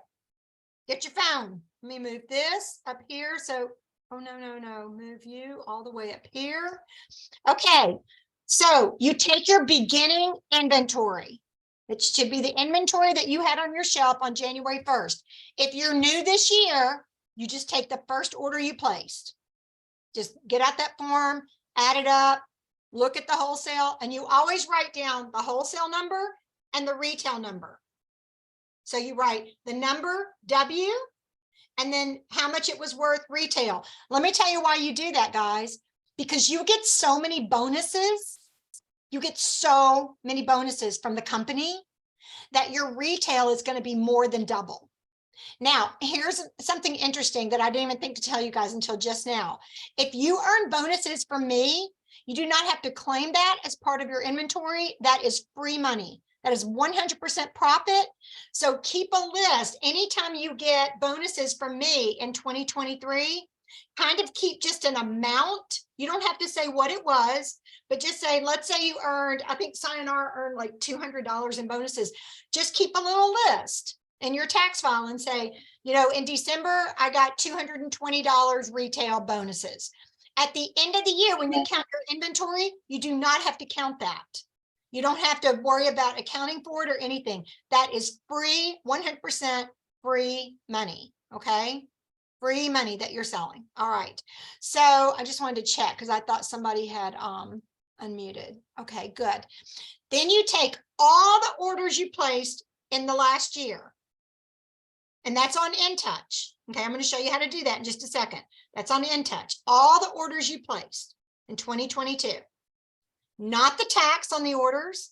Get your phone. Let me move this up here. So, oh, no, move you all the way up here. Okay, so you take your beginning inventory. It should be the inventory that you had on your shelf on January 1st. If you're new this year, you just take the first order you placed. Just get out that form, add it up, look at the wholesale, and you always write down the wholesale number and the retail number. So you write the number W and then how much it was worth retail. Let me tell you why you do that, guys, because you get so many bonuses. You get so many bonuses from the company that your retail is going to be more than double. Now, here's something interesting that I didn't even think to tell you guys until just now. If you earn bonuses from me, you do not have to claim that as part of your inventory. That is free money. That is 100% profit. So keep a list. Anytime you get bonuses from me in 2023, kind of keep just an amount. You don't have to say what it was, but just say, let's say you earned, I think Sayonara earned like $200 in bonuses. Just keep a little list in your tax file and say, you know, in December, I got $220 retail bonuses. At the end of the year, when you count your inventory, you do not have to count that. You don't have to worry about accounting for it or anything. That is free, 100% free money, okay? Free money that you're selling. All right. So I just wanted to check because I thought somebody had unmuted. Okay, good. Then you take all the orders you placed in the last year. And that's on InTouch. Okay, I'm going to show you how to do that in just a second. That's on InTouch. All the orders you placed in 2022. Not the tax on the orders,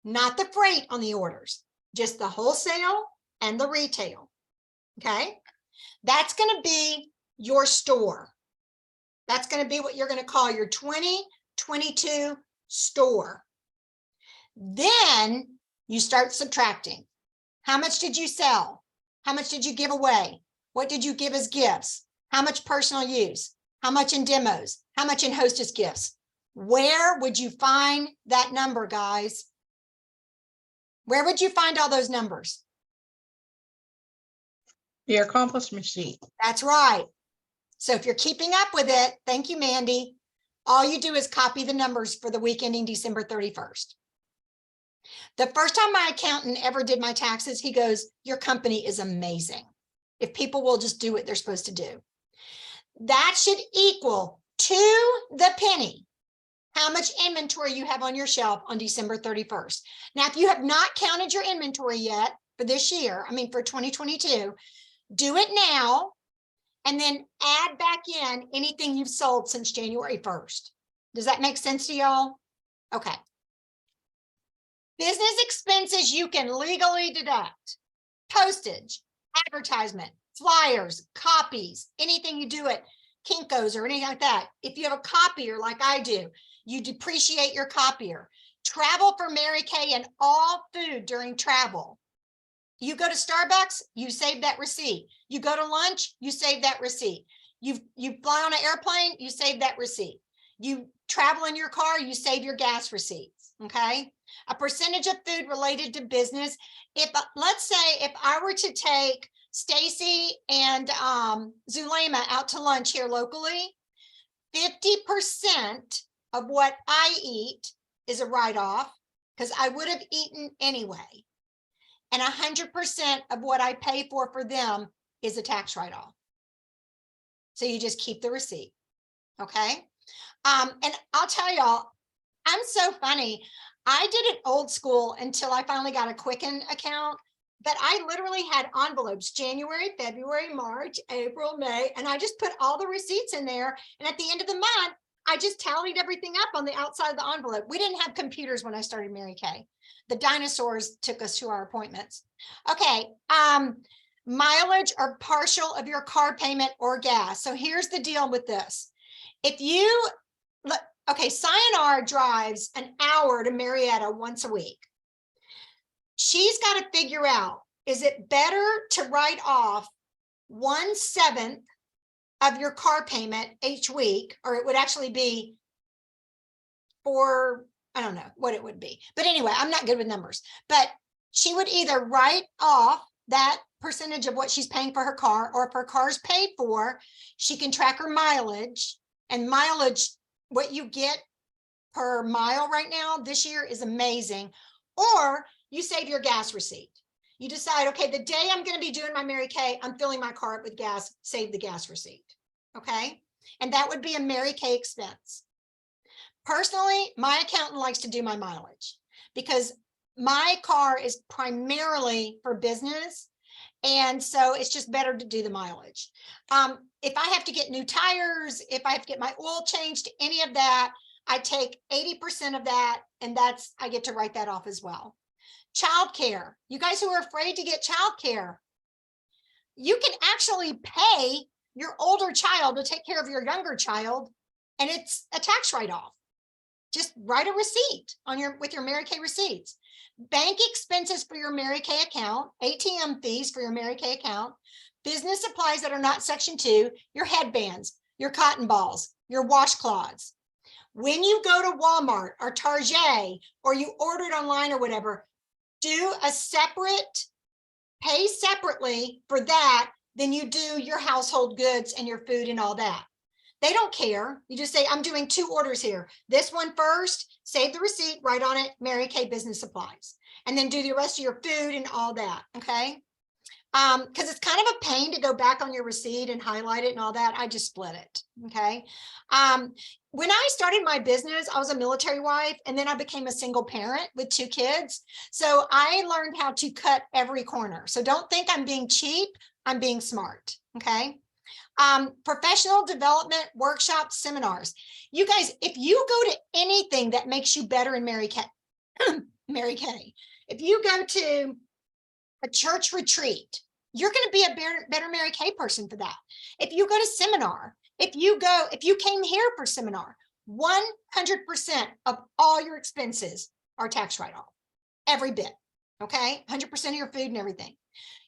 not the freight on the orders, just the wholesale and the retail. Okay, that's going to be your store. That's going to be what you're going to call your 2022 store. Then you start subtracting. How much did you sell? How much did you give away? What did you give as gifts? How much personal use? How much in demos? How much in hostess gifts? Where would you find that number, guys? Where would you find all those numbers? Your accomplishment sheet. That's right. So if you're keeping up with it, thank you, Mandy. All you do is copy the numbers for the week ending December 31st. The first time my accountant ever did my taxes, he goes, your company is amazing. If people will just do what they're supposed to do. That should equal to the penny how much inventory you have on your shelf on December 31st. Now, if you have not counted your inventory yet for this year, I mean, for 2022, do it now and then add back in anything you've sold since January 1st. Does that make sense to y'all? Okay. Business expenses you can legally deduct. Postage, advertisement, flyers, copies, anything you do at Kinko's or anything like that. If you have a copier like I do, you depreciate your copier. Travel for Mary Kay and all food during travel. You go to Starbucks, you save that receipt. You go to lunch, you save that receipt. You fly on an airplane, you save that receipt. You travel in your car, you save your gas receipts, okay? A percentage of food related to business. If, let's say, if I were to take Stacy and Zulema out to lunch here locally, 50% of what I eat is a write-off because I would have eaten anyway. And 100% of what I pay for them is a tax write-off. So you just keep the receipt, okay? And I'll tell y'all, I'm so funny. I did it old school until I finally got a Quicken account, but I literally had envelopes, January, February, March, April, May, and I just put all the receipts in there. And at the end of the month, I just tallied everything up on the outside of the envelope. We didn't have computers when I started Mary Kay. The dinosaurs took us to our appointments. Okay, mileage or partial of your car payment or gas. So here's the deal with this. If you, okay, Sayonara drives an hour to Marietta once a week. She's got to figure out, is it better to write off 1/7 of your car payment each week, or it would actually be for, I don't know what it would be. But anyway, I'm not good with numbers, but she would either write off that percentage of what she's paying for her car, or if her car's paid for, she can track her mileage, and mileage, what you get per mile right now this year is amazing. Or you save your gas receipt. You decide, okay, the day I'm going to be doing my Mary Kay, I'm filling my car up with gas, save the gas receipt. Okay. And that would be a Mary Kay expense. Personally, my accountant likes to do my mileage because my car is primarily for business. And so it's just better to do the mileage. If I have to get new tires, if I have to get my oil changed, any of that, I take 80% of that, and that's, I get to write that off as well. Childcare. You guys who are afraid to get childcare, you can actually pay your older child to take care of your younger child, and it's a tax write-off. Just write a receipt on your, with your Mary Kay receipts. Bank expenses for your Mary Kay account, ATM fees for your Mary Kay account, business supplies that are not Section 2, your headbands, your cotton balls, your washcloths. When you go to Walmart or Target, or you order it online or whatever, do a separate, pay separately for that than you do your household goods and your food and all that. They don't care. You just say, I'm doing 2 orders here. This one first, save the receipt, write on it, Mary Kay business supplies, and then do the rest of your food and all that, okay? Because it's kind of a pain to go back on your receipt and highlight it and all that. I just split it, okay? When I started my business, I was a military wife, and then I became a single parent with 2 kids. So I learned how to cut every corner. So don't think I'm being cheap, I'm being smart, okay? Professional development, workshops, seminars. You guys, if you go to anything that makes you better in Mary Kay, Mary Kay, if you go to a church retreat, you're going to be a better Mary Kay person for that. If you go to seminar, if you came here for seminar, 100% of all your expenses are tax write-off, every bit, okay? 100% of your food and everything.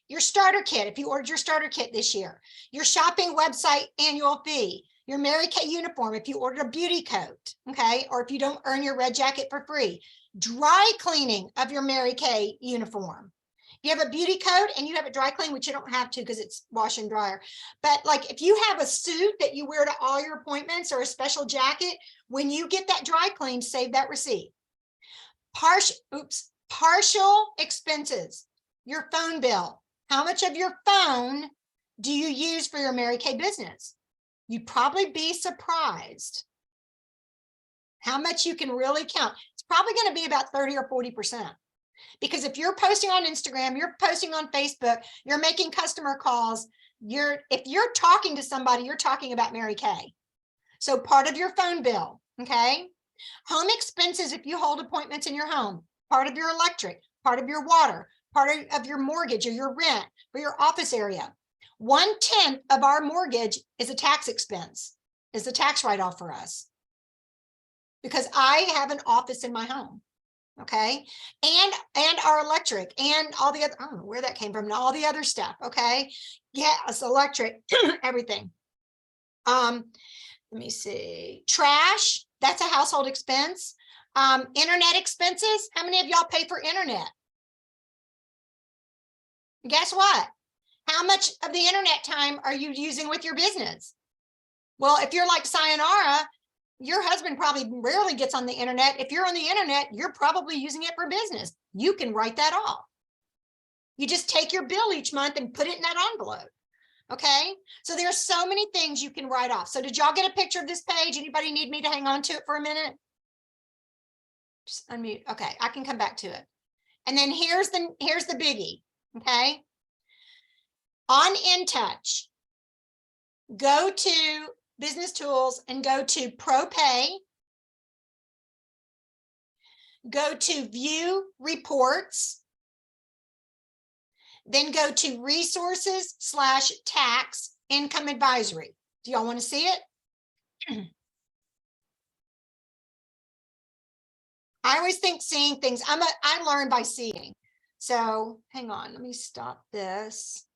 Your starter kit, if you ordered your starter kit this year, your shopping website annual fee, your Mary Kay uniform, if you ordered a beauty coat, okay? Or if you don't earn your red jacket for free, dry cleaning of your Mary Kay uniform. If you have a beauty coat and you have it dry clean, which you don't have to because it's wash and dryer. But like if you have a suit that you wear to all your appointments or a special jacket, when you get that dry clean, save that receipt. Partial expenses, your phone bill. How much of your phone do you use for your Mary Kay business? You'd probably be surprised how much you can really count. It's probably going to be about 30 or 40%. Because if you're posting on Instagram, you're posting on Facebook, you're making customer calls, if you're talking to somebody, you're talking about Mary Kay. So part of your phone bill, okay? Home expenses, if you hold appointments in your home, part of your electric, part of your water, part of your mortgage or your rent or your office area. 1/10 of our mortgage is a tax expense, is a tax write-off for us. Because I have an office in my home. Okay, and our electric and all the other, I don't know where that came from, and all the other stuff. Okay, gas, electric, everything. Let me see, trash, that's a household expense. Internet expenses. How many of y'all pay for internet? Guess what? How much of the internet time are you using with your business? Well, if you're like Sayonara, your husband probably rarely gets on the internet. If you're on the internet, you're probably using it for business. You can write that off. You just take your bill each month and put it in that envelope. Okay, so there's so many things you can write off. So did y'all get a picture of this page? Anybody need me to hang on to it for a minute? Just unmute. Okay, I can come back to it. And then here's the biggie. Okay, on InTouch, go to Business Tools and go to ProPay. Go to View Reports. Then go to Resources/Tax Income Advisory. Do y'all want to see it? I always think seeing things, I learn by seeing. So hang on, let me stop this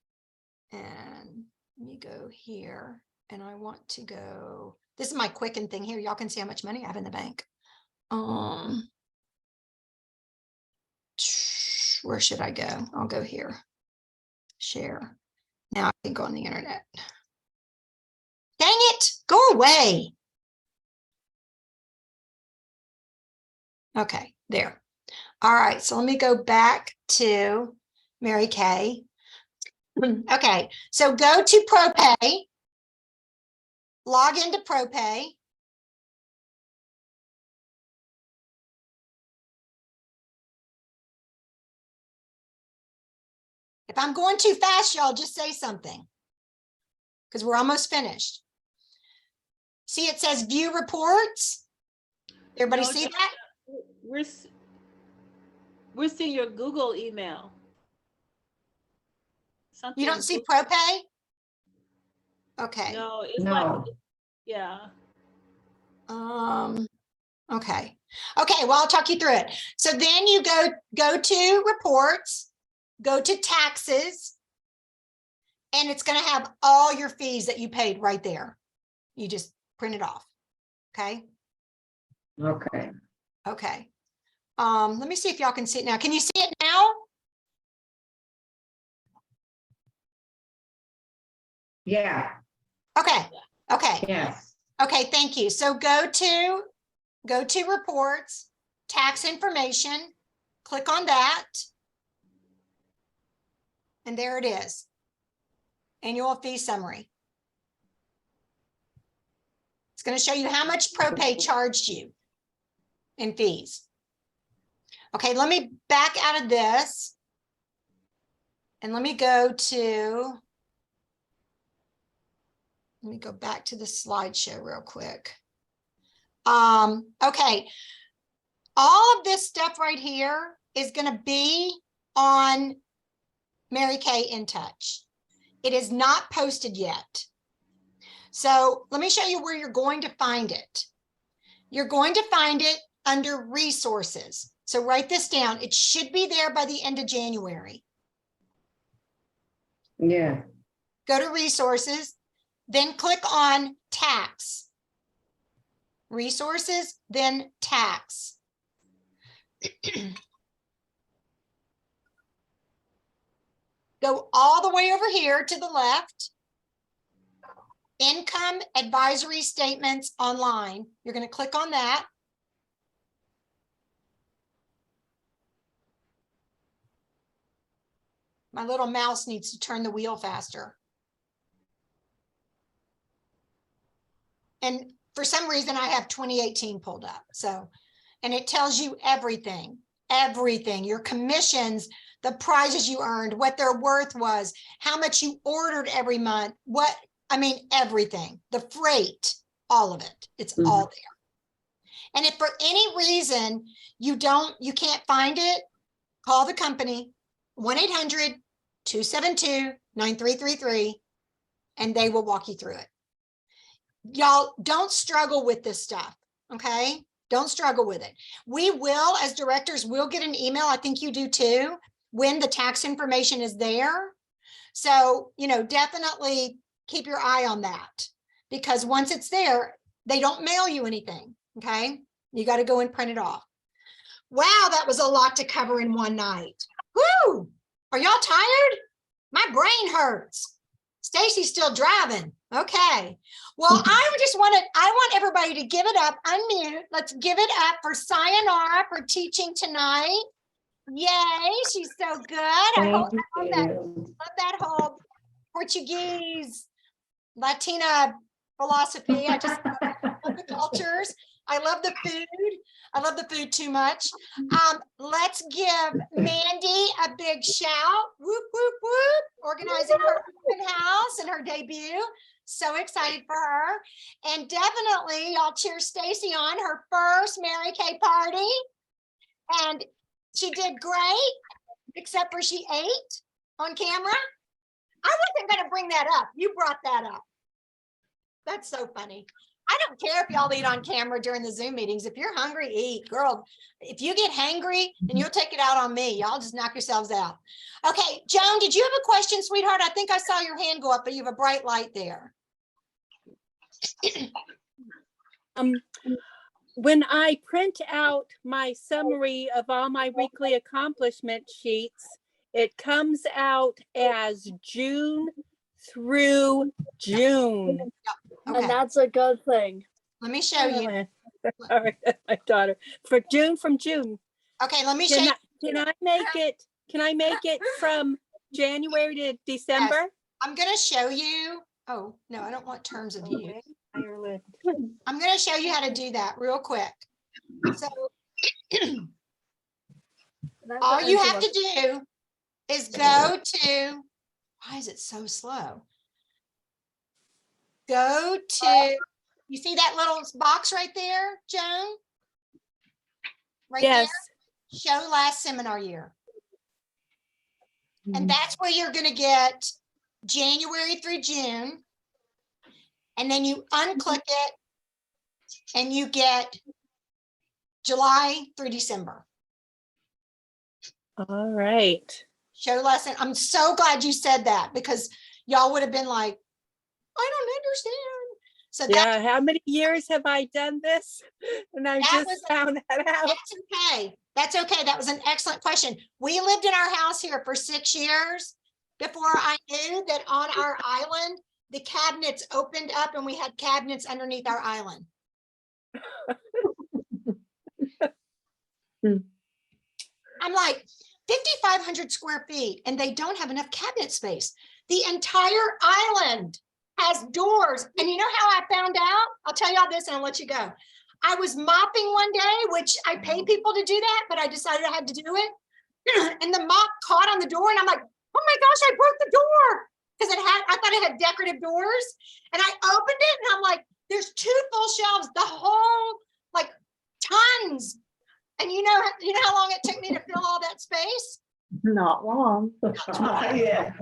and let me go here. And I want to go, this is my Quicken thing here. Y'all can see how much money I have in the bank. Where should I go? I'll go here. Share. Now I can go on the internet. Dang it, go away. Okay, there. All right, so let me go back to Mary Kay. Okay, so go to ProPay. Log into ProPay. If I'm going too fast, y'all just say something because we're almost finished. See, it says view reports. Everybody see that? We're seeing your Google email. Something You don't see ProPay? Okay. No, it's No. like, yeah. Okay. Okay, well, I'll talk you through it. So then you go to reports, go to taxes, and it's going to have all your fees that you paid right there. You just print it off. Okay. Okay. Okay. Let me see if y'all can see it now. Can you see it now? Yeah. Okay. Okay. Yes. Okay, thank you. So go to reports, tax information, click on that. And there it is. Annual fee summary. It's going to show you how much ProPay charged you in fees. Okay, let me back out of this. And let me go back to the slideshow real quick. Okay, all of this stuff right here is going to be on Mary Kay InTouch. It is not posted yet. So let me show you where you're going to find it. You're going to find it under resources. So write this down. It should be there by the end of January. Yeah. Go to resources, then click on tax. Resources, then tax. Go all the way over here to the left. Income advisory statements online. You're going to click on that. My little mouse needs to turn the wheel faster. And for some reason, I have 2018 pulled up. So, and it tells you everything, your commissions, the prizes you earned, what their worth was, how much you ordered every month, everything, the freight, all of it. It's all there. And if for any reason you can't find it, call the company, 1-800-272-9333, and they will walk you through it. Y'all don't struggle with this stuff, okay? Don't struggle with it. We will, as directors, we'll get an email, I think you do too, when the tax information is there. So, definitely keep your eye on that, because once it's there, they don't mail you anything, okay? You got to go and print it off. Wow, that was a lot to cover in one night. Woo! Are y'all tired? My brain hurts. Stacy's still driving. Okay. Well, I want everybody to give it up, unmute. Let's give it up for Sayonara for teaching tonight. Yay, she's so good. I love that whole Portuguese, Latina philosophy. I just love the cultures. I love the food. I love the food too much. Let's give Mandy a big shout. Whoop, whoop, whoop. Organizing her open house and her debut. So excited for her. And definitely y'all cheer Stacy on her first Mary Kay party. And she did great, except for she ate on camera. I wasn't going to bring that up. You brought that up. That's so funny. I don't care if y'all eat on camera during the Zoom meetings. If you're hungry, eat. Girl, if you get hangry, then you'll take it out on me. Y'all just knock yourselves out. Okay, Joan, did you have a question, sweetheart? I think I saw your hand go up, but you have a bright light there. When I print out my summary of all my weekly accomplishment sheets, it comes out as June through June. Okay, And that's a good thing. let me show you. All right, my daughter. For June from June. Okay, let me show you. Can I make it from January to December? I'm going to show you. Oh, no, I don't want terms of use. Ireland. I'm going to show you how to do that real quick. So all you have to do is go to, why is it so slow? Go to, you see that little box right there, Joan? Right Yes. there, show last seminar year. And that's where you're going to get January through June. And then you unclick it and you get July through December. All right. Show lesson. I'm so glad you said that because y'all would have been like, I don't understand. So Yeah, how many years have I done this? And I That was- just found that out. that's okay. That's okay. That was an excellent question. We lived in our house here for 6 years before I knew that on our island, the cabinets opened up and we had cabinets underneath our island. I'm like 5,500 square feet and they don't have enough cabinet space. The entire island has doors. And you know how I found out? I'll tell y'all this and I'll let you go. I was mopping one day, which I pay people to do that, but I decided I had to do it. And the mop caught on the door and I'm like, oh my gosh, I broke the door. Because I thought it had decorative doors. And I opened it and I'm like, there's 2 full shelves, the whole, like tons. And you know how long it took me to fill all that space? Not long. Yeah.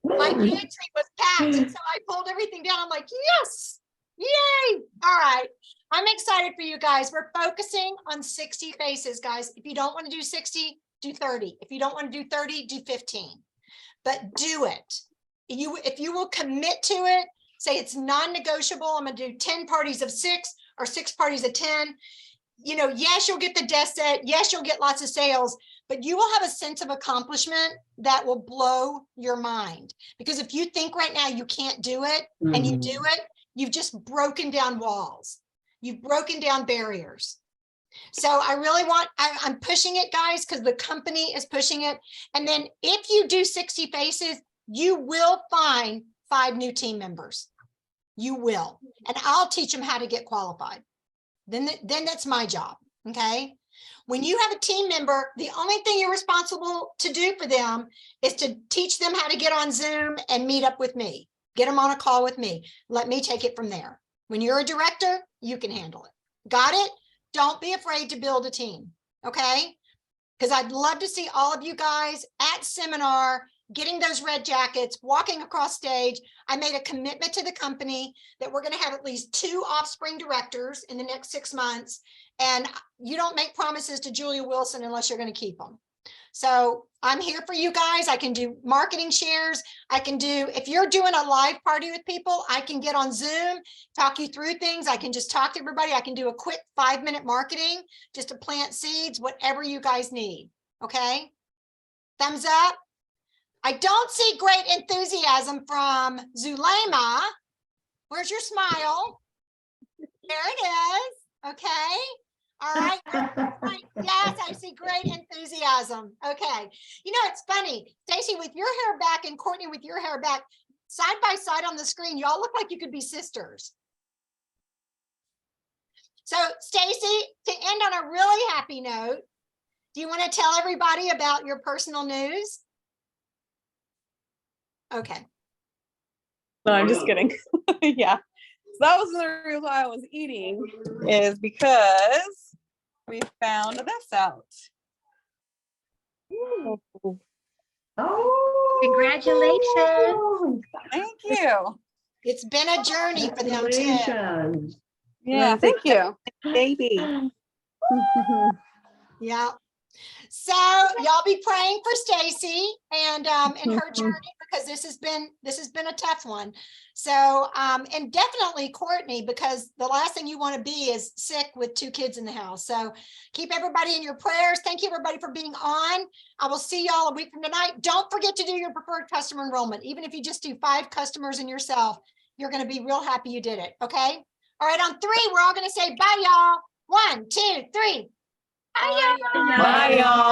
My pantry was packed, and so I pulled everything down. I'm like, yes, yay. All right. I'm excited for you guys. We're focusing on 60 faces, guys. If you don't want to do 60, do 30. If you don't want to do 30, do 15. But do it. If you will commit to it, say it's non-negotiable. I'm going to do 10 parties of 6 or 6 parties of 10. You know, yes, you'll get the desk set. Yes, you'll get lots of sales, but you will have a sense of accomplishment that will blow your mind. Because if you think right now you can't do it and you do it, you've just broken down walls. You've broken down barriers. So I really I'm pushing it, guys, because the company is pushing it. And then if you do 60 faces, you will find 5 new team members. You will. And I'll teach them how to get qualified. Then that's my job. Okay. When you have a team member, the only thing you're responsible to do for them is to teach them how to get on Zoom and meet up with me. Get them on a call with me. Let me take it from there. When you're a director, you can handle it. Got it? Don't be afraid to build a team. Okay. Because I'd love to see all of you guys at seminar, getting those red jackets, walking across stage. I made a commitment to the company that we're going to have at least 2 offspring directors in the next 6 months. And you don't make promises to Julia Wilson unless you're going to keep them. So I'm here for you guys. I can do marketing shares. I can do, if you're doing a live party with people, I can get on Zoom, talk you through things. I can just talk to everybody. I can do a quick 5-minute marketing just to plant seeds, whatever you guys need. Okay. Thumbs up. I don't see great enthusiasm from Zulema. Where's your smile? There it is. Okay. All right. Right. Yes, I see great enthusiasm. Okay. You know, it's funny, Stacy, with your hair back and Courtney with your hair back, side by side on the screen, y'all look like you could be sisters. So Stacy, to end on a really happy note, do you want to tell everybody about your personal news? Okay. No, I'm just kidding. Yeah. So that was the reason why I was eating, is because we found this out. Oh, Congratulations. Thank you. It's been a journey for them too. congratulations. Yeah, thank you. Baby. Yeah. So y'all be praying for Stacy and in her journey, because this has been a tough one. So and definitely Courtney, because the last thing you want to be is sick with 2 kids in the house. So keep everybody in your prayers. Thank you everybody for being on. I will see y'all a week from tonight. Don't forget to do your preferred customer enrollment. Even if you just do 5 customers in yourself, you're going to be real happy you did it. Okay. All right. On 3, we're all going to say bye, y'all. 1, 2, 3. Bye, y'all. Bye, y'all.